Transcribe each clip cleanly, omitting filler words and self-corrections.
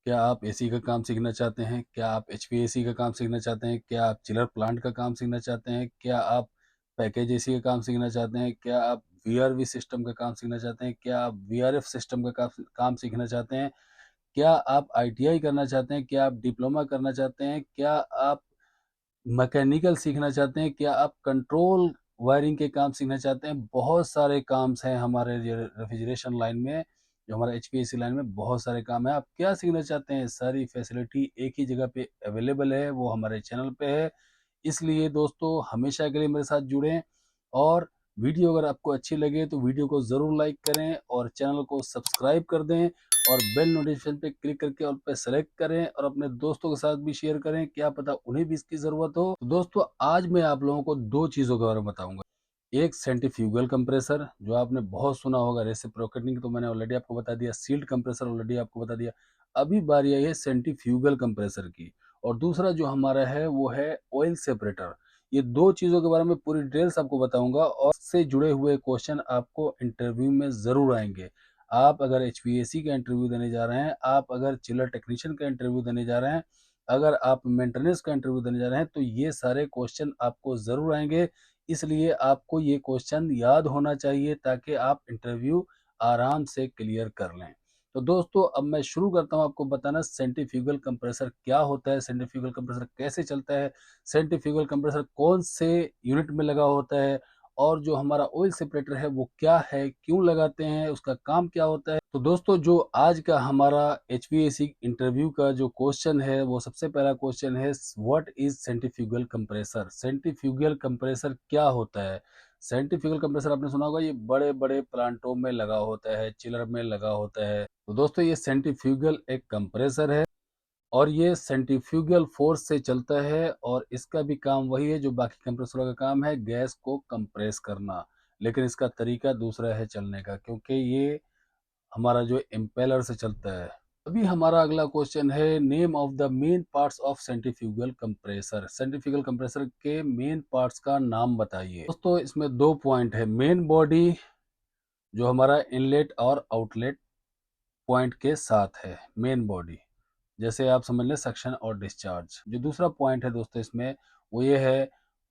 क्या आप एसी का काम सीखना चाहते हैं? क्या आप एचवीएसी का काम सीखना चाहते हैं? क्या आप चिलर प्लांट का काम सीखना चाहते हैं? क्या आप पैकेज एसी का काम सीखना चाहते हैं? क्या आप वीआरवी सिस्टम का काम सीखना चाहते हैं? क्या आप वीआरएफ सिस्टम का काम सीखना चाहते हैं? क्या आप आईटीआई करना चाहते हैं? क्या आप डिप्लोमा करना चाहते हैं? क्या आप मैकेनिकल सीखना चाहते हैं? क्या आप कंट्रोल वायरिंग के काम सीखना चाहते हैं? बहुत सारे काम्स हैं हमारे रेफ्रिजरेशन लाइन में, जो हमारा एचपीएसी लाइन में बहुत सारे काम है। आप क्या सीखना चाहते हैं? सारी फैसिलिटी एक ही जगह पे अवेलेबल है, वो हमारे चैनल पे है। इसलिए दोस्तों हमेशा के लिए मेरे साथ जुड़ें, और वीडियो अगर आपको अच्छी लगे तो वीडियो को ज़रूर लाइक करें और चैनल को सब्सक्राइब कर दें, और बेल नोटिफिकेशन पे क्लिक करके ऑल पे सेलेक्ट करें और अपने दोस्तों के साथ भी शेयर करें, क्या पता उन्हें भी इसकी ज़रूरत हो। तो दोस्तों आज मैं आप लोगों को दो चीज़ों के बारे में बताऊंगा। एक सेंट्रीफ्यूगल कंप्रेसर, जो आपने बहुत सुना होगा, रेसिप्रोकेटिंग तो मैंने ऑलरेडी आपको बता दिया, सील्ड कंप्रेसर ऑलरेडी आपको बता दिया। अभी बारी आई है सेंट्रीफ्यूगल कंप्रेसर की। और दूसरा जो हमारा है वो है ऑयल सेपरेटर। ये दो चीज़ों के बारे में पूरी डिटेल्स आपको बताऊंगा, और इससे जुड़े हुए क्वेश्चन आपको इंटरव्यू में ज़रूर आएंगे। आप अगर एचवीएसी का इंटरव्यू देने जा रहे हैं, आप अगर चिलर टेक्नीशियन का इंटरव्यू देने जा रहे हैं, अगर आप मेंटेनेंस का इंटरव्यू देने जा रहे हैं, तो ये सारे क्वेश्चन आपको ज़रूर आएंगे। इसलिए आपको ये क्वेश्चन याद होना चाहिए ताकि आप इंटरव्यू आराम से क्लियर कर लें। तो दोस्तों अब मैं शुरू करता हूं आपको बताना सेंट्रीफ्यूगल कंप्रेसर क्या होता है, सेंट्रीफ्यूगल कंप्रेसर कैसे चलता है, सेंट्रीफ्यूगल कंप्रेसर कौन से यूनिट में लगा होता है, और जो हमारा ऑयल सेपरेटर है वो क्या है, क्यों लगाते हैं, उसका काम क्या होता है। तो दोस्तों जो आज का हमारा एचवीएसी इंटरव्यू का जो क्वेश्चन है, वो सबसे पहला क्वेश्चन है, what is centrifugal compressor. Centrifugal compressor क्या होता है? सेंट्रीफ्यूगल कंप्रेसर आपने सुना होगा, ये बड़े बड़े प्लांटों में लगा होता है, चिलर में लगा होता है। तो दोस्तों ये सेंट्रीफ्यूगल एक कंप्रेसर है, और ये सेंट्रीफ्यूगल फोर्स से चलता है, और इसका भी काम वही है जो बाकी कंप्रेसरों का काम है, गैस को कंप्रेस करना। लेकिन इसका तरीका दूसरा है चलने का, क्योंकि ये हमारा जो इम्पेलर से चलता है। अभी हमारा अगला क्वेश्चन है, name of the main parts of centrifugal compressor. Centrifugal compressor के मेन पार्ट्स का नाम बताइए। दोस्तों इसमें दो पॉइंट है, मेन बॉडी जो हमारा इनलेट और आउटलेट पॉइंट के साथ है, मेन बॉडी, जैसे आप समझ लें सक्शन और डिस्चार्ज। जो दूसरा पॉइंट है दोस्तों इसमें, वो ये है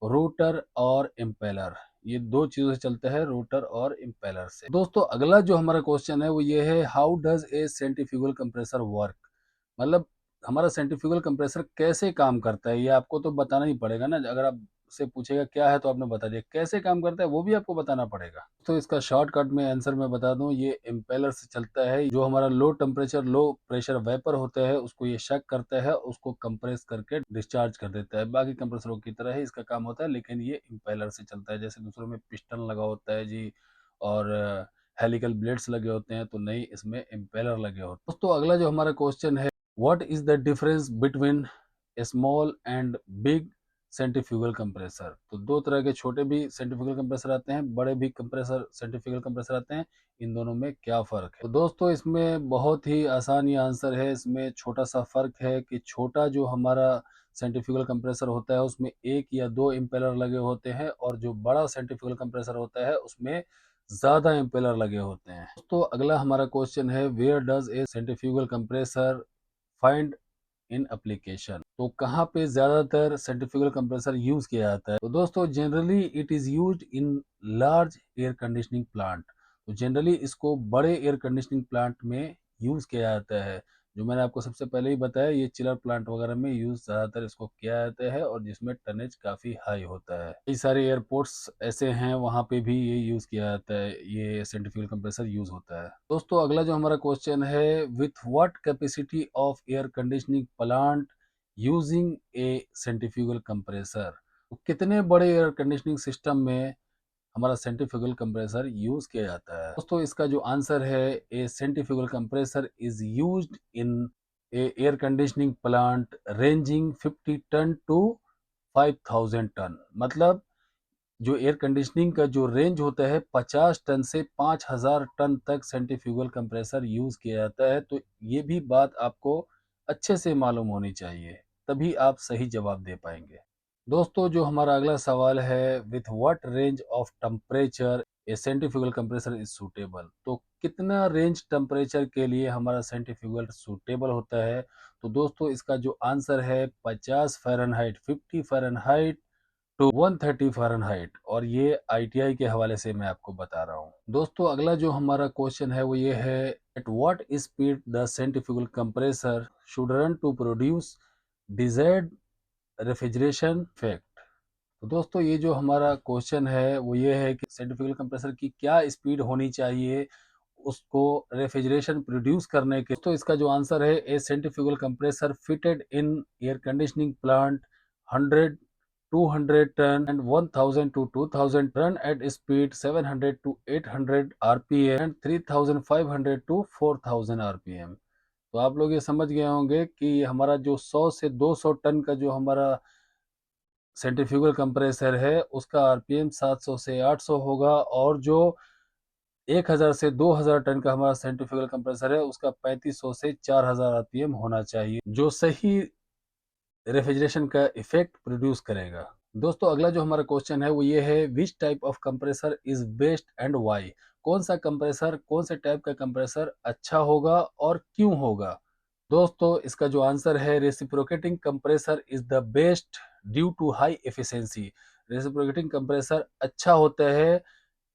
रोटर और इम्पेलर। ये दो चीजों से चलता है, रोटर और इम्पेलर से। दोस्तों अगला जो हमारा क्वेश्चन है वो ये है, how does a centrifugal compressor work. मतलब हमारा सेंट्रीफ्यूगल कंप्रेसर कैसे काम करता है, ये आपको तो बताना ही पड़ेगा ना। अगर आप से पूछेगा क्या है तो आपने बता दिया, कैसे काम करता है वो भी आपको बताना पड़ेगा। तो इसका शॉर्टकट में आंसर मैं बता दूं, ये इम्पेलर से चलता है। जो हमारा low temperature low pressure vapour होता है उसको ये शक करता है, उसको कंप्रेस करके डिस्चार्ज कर देता है। बाकी कंप्रेसरों की तरह ही इसका काम होता है, लेकिन ये इम्पेलर से चलता है। जैसे दूसरों में पिस्टन लगा होता है जी, और हेलिकल ब्लेड्स लगे होते हैं, तो नहीं, इसमें इम्पेलर लगे होते हैं। दोस्तों अगला जो हमारा क्वेश्चन है, what is the difference between small and big centrifugal compressor. तो दो तरह के छोटे भी सेंट्रीफ्यूगल कंप्रेसर आते हैं, बड़े भी कंप्रेसर सेंट्रीफ्यूगल कंप्रेसर आते हैं। इन दोनों में क्या फर्क है? तो दोस्तों इसमें बहुत ही आसान ये आंसर है। इसमें छोटा सा फर्क है कि छोटा जो हमारा सेंट्रीफ्यूगल कंप्रेसर होता है उसमें एक या दो इम्पेलर लगे होते हैं, और जो बड़ा सेंट्रीफ्यूगल कंप्रेसर होता है उसमें ज्यादा इम्पेलर लगे होते हैं। तो अगला हमारा क्वेश्चन है, where does a centrifugal compressor find in application. तो कहाँ पे ज्यादातर सेंट्रीफ्यूगल कंप्रेसर यूज किया जाता है? तो दोस्तों generally it is used in large air conditioning plant. तो जनरली इसको बड़े एयर कंडीशनिंग प्लांट में यूज किया जाता है। जो मैंने आपको सबसे पहले ही बताया, ये चिलर प्लांट वगैरह में यूज ज्यादातर इसको किया जाता है, और जिसमें टनेज काफी हाई होता है। कई सारे एयरपोर्ट्स ऐसे हैं, वहां पे भी ये यूज किया जाता है, ये सेंट्रीफ्यूगल कंप्रेसर यूज होता है। दोस्तों अगला जो हमारा क्वेश्चन है, with what capacity of air conditioning plant using A centrifugal compressor. तो कितने बड़े एयर कंडीशनिंग सिस्टम में हमारा सेंट्रीफ्यूगल कंप्रेसर यूज किया जाता है? दोस्तों इसका जो आंसर है, a centrifugal compressor is used in a air conditioning plant ranging 50 ton to 5000 ton. मतलब जो एयर कंडीशनिंग का जो रेंज होता है 50 टन से 5000 टन तक सेंट्रीफ्यूगल कंप्रेसर यूज किया जाता है। तो ये भी बात आपको अच्छे से मालूम होनी चाहिए, तभी आप सही जवाब दे पाएंगे। दोस्तों जो हमारा अगला सवाल है, with what range of temperature A centrifugal compressor is suitable. तो कितना रेंज टेम्परेचर के लिए हमारा सेंट्रीफ्यूगल सूटेबल होता है? तो दोस्तों इसका जो आंसर है 50 फ़ारेनहाइट, 50 फ़ारेनहाइट टू 130 फ़ारेनहाइट, और ये आईटीआई के हवाले से मैं आपको बता रहा हूँ। दोस्तों अगला जो हमारा क्वेश्चन है वो ये है, at what speed the centrifugal compressor should run to produce desired refrigeration effect. तो दोस्तों ये जो हमारा क्वेश्चन है वो ये है कि सेंट्रीफ्यूगल कंप्रेसर की क्या स्पीड होनी चाहिए उसको रेफ्रिजरेशन प्रोड्यूस करने के। तो इसका जो आंसर है, a centrifugal compressor fitted in air conditioning plant 100 200 ton and 1000 to 2000 run at speed 700 to 800 rpm and 3500 to 4000 rpm। तो आप लोग ये समझ गए होंगे कि हमारा जो 100 से 200 टन का जो हमारा सेंट्रीफ्यूगल कंप्रेसर है उसका आरपीएम 700 से 800 होगा, और जो 1000 से 2000 टन का हमारा सेंट्रीफ्यूगल कंप्रेसर है उसका 3500 से 4000 आरपीएम होना चाहिए, जो सही रेफ्रिजरेशन का इफेक्ट प्रोड्यूस करेगा। दोस्तों अगला जो हमारा क्वेश्चन है वो ये है, which type of compressor is best and why. कौन सा कंप्रेसर, कौन से टाइप का कंप्रेसर अच्छा होगा और क्यों होगा। दोस्तों इसका जो आंसर है, reciprocating compressor is the best due to high efficiency. Reciprocating compressor अच्छा होता है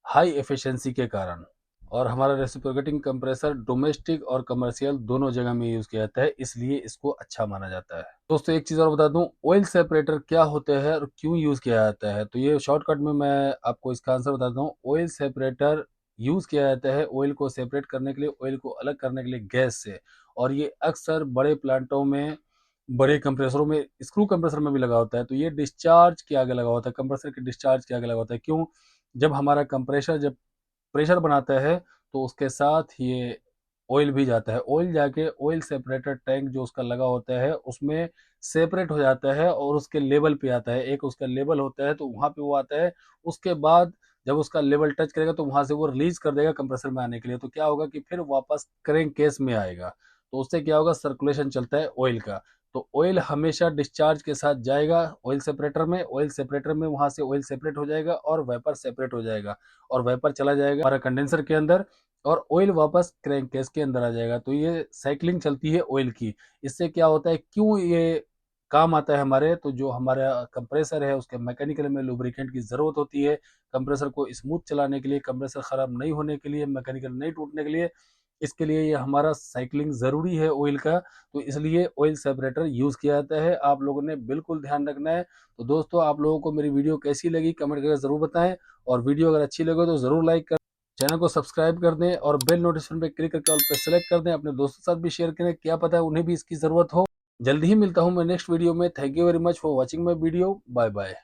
हाई एफिशिएंसी के कारण, और हमारा रेसिप्रोकेटिंग कंप्रेसर डोमेस्टिक और कमर्शियल दोनों जगह में यूज किया जाता है, इसलिए इसको अच्छा माना जाता है। दोस्तों एक चीज और बता दूं, ऑयल सेपरेटर क्या होता है और क्यों यूज किया जाता है, तो ये शॉर्टकट में मैं आपको इसका आंसर बताता हूँ। ऑयल सेपरेटर यूज किया जाता है ऑयल को सेपरेट करने के लिए, ऑयल को अलग करने के लिए गैस से, और ये अक्सर बड़े प्लांटों में, बड़े कंप्रेसरों में, स्क्रू कंप्रेसर में भी लगा होता है। तो ये डिस्चार्ज के आगे लगा होता है, कंप्रेसर के डिस्चार्ज के आगे लगा होता है। क्यों? जब हमारा कंप्रेसर जब प्रेशर बनाता है तो उसके साथ ये ऑयल भी जाता है, ऑयल जाके ऑयल सेपरेटर टैंक जो उसका लगा होता है उसमें सेपरेट हो जाता है और उसके लेवल पे आता है। एक उसका लेवल होता है तो वहां पे वो आता है, उसके बाद जब उसका लेवल टच करेगा तो वहां से वो रिलीज कर देगा कंप्रेसर में आने के लिए। तो क्या होगा कि फिर वापस क्रैंक केस में आएगा, तो उससे क्या होगा, सर्कुलेशन चलता है ऑयल का। तो ऑयल हमेशा डिस्चार्ज के साथ जाएगा ऑयल सेपरेटर में, ऑयल सेपरेटर में वहां से ऑयल सेपरेट हो जाएगा और वेपर सेपरेट हो जाएगा, और वेपर चला जाएगा हमारा कंडेंसर के अंदर, और ऑयल वापस क्रैंक केस के अंदर आ जाएगा। तो ये साइकिलिंग चलती है ऑयल की। इससे क्या होता है, क्यों ये काम आता है हमारे, तो जो हमारा कंप्रेसर है उसके मैकेनिकल में लुब्रिकेंट की जरूरत होती है, कंप्रेसर को स्मूथ चलाने के लिए, कंप्रेसर खराब नहीं होने के लिए, मैकेनिकल नहीं टूटने के लिए, इसके लिए ये हमारा साइकिलिंग जरूरी है ऑयल का। तो इसलिए ऑयल सेपरेटर यूज किया जाता है, आप लोगों ने बिल्कुल ध्यान रखना है। तो दोस्तों आप लोगों को मेरी वीडियो कैसी लगी कमेंट करके जरूर बताएं, और वीडियो अगर अच्छी लगे तो जरूर लाइक कर, चैनल को सब्सक्राइब कर दें, और बेल नोटिफिकेशन पे क्लिक करके ऑल पे सेलेक्ट कर दें। अपने दोस्तों के साथ भी शेयर करें, क्या पता है उन्हें भी इसकी जरूरत हो। जल्दी ही मिलता हूं मैं नेक्स्ट वीडियो में। Thank you very much for watching my video. Bye bye.